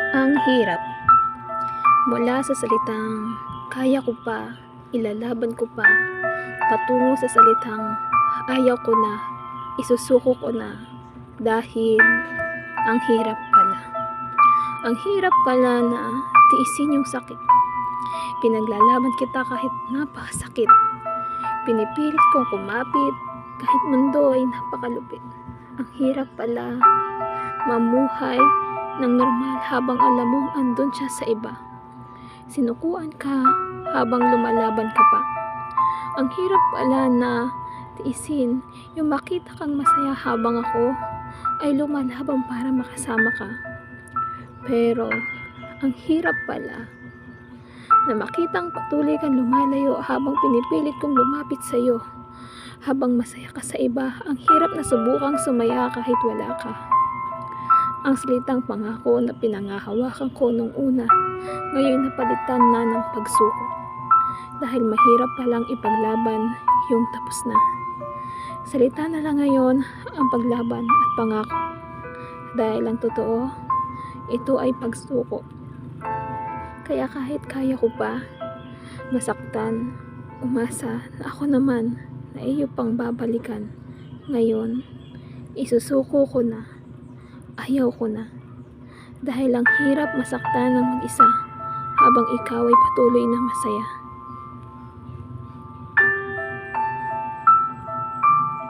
Ang hirap. Mula sa salitang kaya ko pa, ilalaban ko pa, patungo sa salitang ayaw ko na, isusuko ko na, dahil ang hirap pala. Ang hirap pala na tiisin yung sakit. Pinaglalaban kita kahit napakasakit. Pinipilit kong kumapit kahit mundo ay napakalupit. Ang hirap pala mamuhay ng normal habang alam mong andun siya sa iba. Sinukuan ka habang lumalaban ka pa. Ang hirap pala na tiisin yung makita kang masaya habang ako ay lumalaban para makasama ka. Pero ang hirap pala na makitang patuloy kang lumalayo habang pinipilit kong lumapit sa'yo. Habang masaya ka sa iba, ang hirap na subukang sumaya kahit wala ka. Ang salitang pangako na pinangahawakan ko nung una, ngayon napalitan na ng pagsuko. Dahil mahirap palang ipaglaban yung tapos na. Salita na lang ngayon ang paglaban at pangako. Dahil ang totoo, ito ay pagsuko. Kaya kahit kaya ko pa masaktan, umasa na ako naman na iyo pang babalikan. Ngayon, isusuko ko na. Ayaw ko na. Dahil ang hirap masaktan ng mag-isa habang ikaw ay patuloy na masaya.